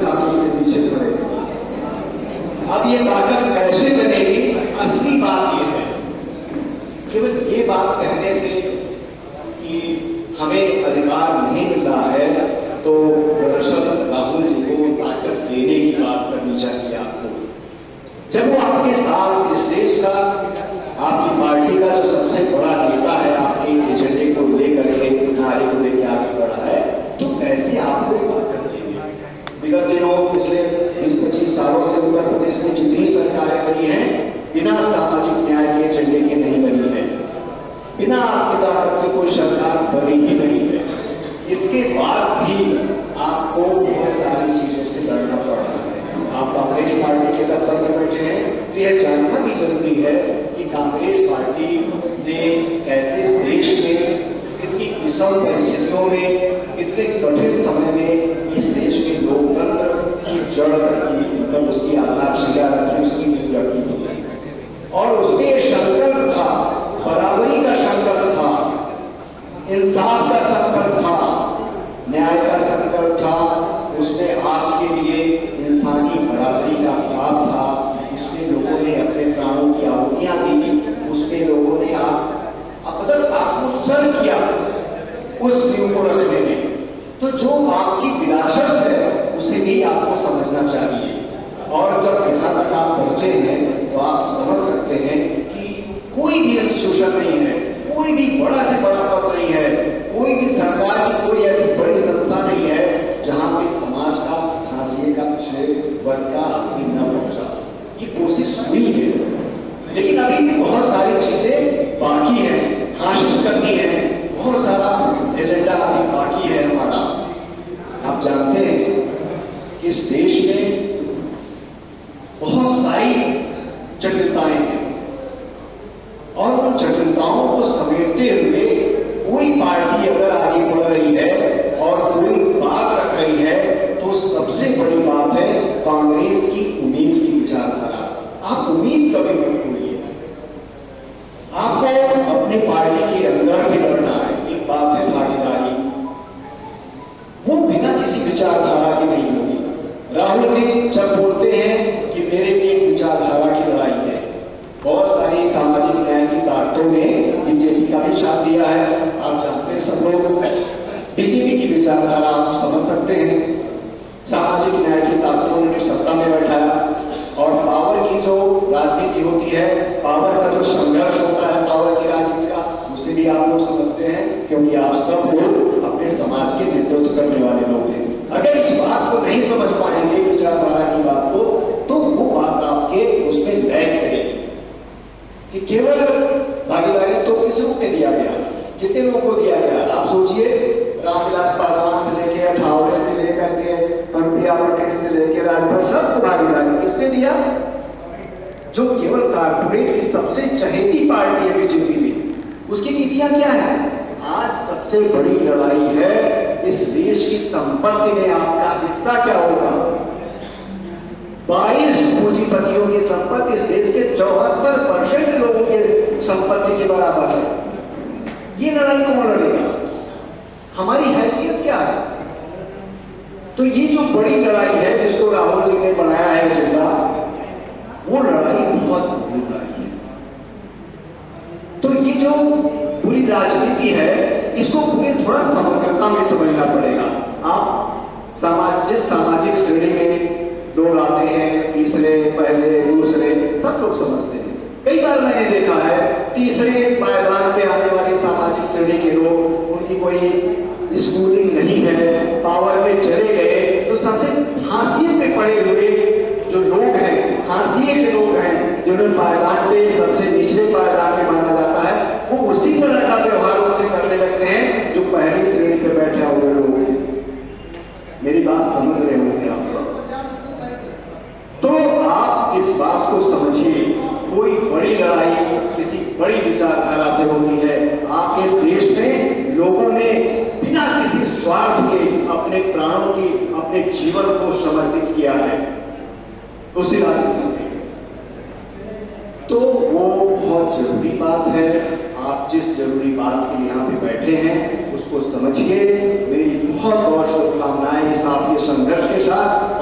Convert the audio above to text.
साथ उसके पीछे खड़े हैं। अब ये ताकत कैसे बनेगी, असली बात ये है, केवल ये बात कहने से कि हमें अधिकार नहीं मिल रहा है, तो दरअसल राहुल जी को ताकत देने की बात करनी चाहिए आपको। जब वो आपके साथ इस देश का, आपकी पार्टी का जो सबसे बड़ा नेता है, आपके एजेंडे को लेकर के, नारे को लेकर आगे बढ़ा है, तो कैसे आपको ताकत देंगे? विगत दिनों पिछले 20-25 सालों से उत्तर प्रदेश में जितनी सरकारें बनी हैं, बिना सामाजिक न्याय के एजेंडे के नहीं बनी है, बिना आपकी ताकत के कोई सरकार बनी ही नहीं है। इसके बाद भी आपको बहुत सारी चीजों से लड़ना पड़ रहा है। आप कांग्रेस पार्टी के दफ्तर में बैठे हैं, तो यह जानना भी जरूरी है कि कांग्रेस पार्टी ने कैसे इस देश में इतनी विषम परिस्थितियों में, इतने कठिन समय में इस देश के लोकतंत्र की जड़ रखी, मतलब उसकी आधारशिला रखी, उसकी नींव रखी। और उसके संकल्प था, बराबरी का संकल्प था, इंसाफ का संकल्प था, न्याय का संकल्प था। उसमें आपके लिए इंसानी बराबरी का ख्वाब था। उसमें लोगों ने अपने प्राणों की आहुतियां दी, उसमें लोगों ने आत्मोत्सर्ग किया उस नींव को रखने में। तो जो आपकी विरासत है उसे भी आपको समझना चाहिए। और जब यहाँ तक आप पहुंचे हैं, तो आप समझ सकते हैं कि कोई भी इंस्टीट्यूशन नहीं है, कोई भी बड़ा से बड़ा पद नहीं है, कोई भी सरकार की कोई ऐसी बड़ी संस्था नहीं है जहां पे समाज का हाशिए का पिछड़े वर्ग का आदमी न पहुंचा। ये कोशिश हुई है, लेकिन अभी भी बहुत सारी चीजें बाकी हैं, हासिल करनी है, बहुत सारा एजेंडा अभी बाकी है हमारा। आप जानते हैं कि इस देश में बहुत सारी जटिलताएं हैं, और उन जटिलताओं को समेटते हुए कोई पार्टी अगर आगे बढ़ रही है और कोई बात रख रही है, तो सबसे बड़ी बात है कांग्रेस की उम्मीद की विचारधारा। आप उम्मीद कभी मत भूलिए। आपको अपनी पार्टी के अंदर भी लड़ना है। एक बात है भागीदारी, वो बिना किसी विचारधारा के नहीं होगी। राहुल जी जब बोलते हैं कि मेरे लिए विचारधारा की लड़ाई है, बहुत सारी सामाजिक न्याय की ताकतों ने बीजेपी का भी साथ दिया है। आप जानते हैं सब लोग, बीजेपी की विचारधारा आप समझ सकते हैं। सामाजिक न्याय की ताकतों ने सत्ता में बैठाया, और पावर की जो राजनीति होती है, पावर का जो संघर्ष होता है, पावर की राजनीति का, उसे भी आप लोग समझते हैं, क्योंकि आप सब लोग अपने समाज के नेतृत्व करने वाले लोग हैं। अगर इस बात को नहीं समझ पाएंगे, विचारधारा की बात को, तो वो बात आपके उसमें लैग करेगी कि केवल भागीदारी तो किस रूप में दिया गया, कितने लोगों को दिया गया। आप सोचिए, रामविलास पासवान से लेकर ठावरे से लेकर के प्रिया पटेल से लेकर राजभर, सबको भागीदारी किसने दिया? जो केवल कारपोरेट की सबसे चहेती पार्टी है बीजेपी में, उसकी नीतियां क्या है? आज सबसे बड़ी लड़ाई है इस देश की संपत्ति में आपका हिस्सा क्या होगा। 22 पूंजीपतियों की संपत्ति इस देश के 74% लोगों के संपत्ति के बराबर है। ये लड़ाई कौन लड़ेगा? हमारी हैसियत क्या है? तो ये जो बड़ी लड़ाई है जिसको राहुल जी ने बनाया है एजेंडा, वो लड़ाई बहुत बुरी लड़ाई है। तो ये जो पूरी राजनीति है, इसको पूरी थोड़ा समग्रता में समझना पड़ेगा। आप सामाजिक श्रेणी में लोग आते हैं, तीसरे, पहले, दूसरे, सब लोग समझते हैं। कई बार मैंने देखा है, तीसरे पायदान पे आने वाली सामाजिक श्रेणी के लोग, उनकी कोई स्कूलिंग नहीं है, पावर पे चले गए, तो सबसे हाशिए पे पड़े हुए जो लोग हैं, हाशिए के लोग हैं, जिन्हें पायदान पे सबसे निचले पायदान पे माना जाता है, वो उसी तरह का व्यवहार उनसे करने लगते हैं जो पहली श्रेणी पे बैठे हुए लोग हैं। मेरी बात समझ रहे होंगे आप लोग? तो आप इस बात को समझिए, कोई बड़ी लड़ाई किसी बड़ी विचारधारा से होती है। आपके इस देश में लोगों ने बिना किसी स्वार्थ के अपने प्राणों की, अपने जीवन को समर्पित किया है उसी राजनीति में। तो वो बहुत जरूरी बात है। आप जिस जरूरी बात के लिए यहाँ पे बैठे हैं उसको समझिए। मेरी बहुत बहुत शुभकामनाएं इस आपके संघर्ष के साथ।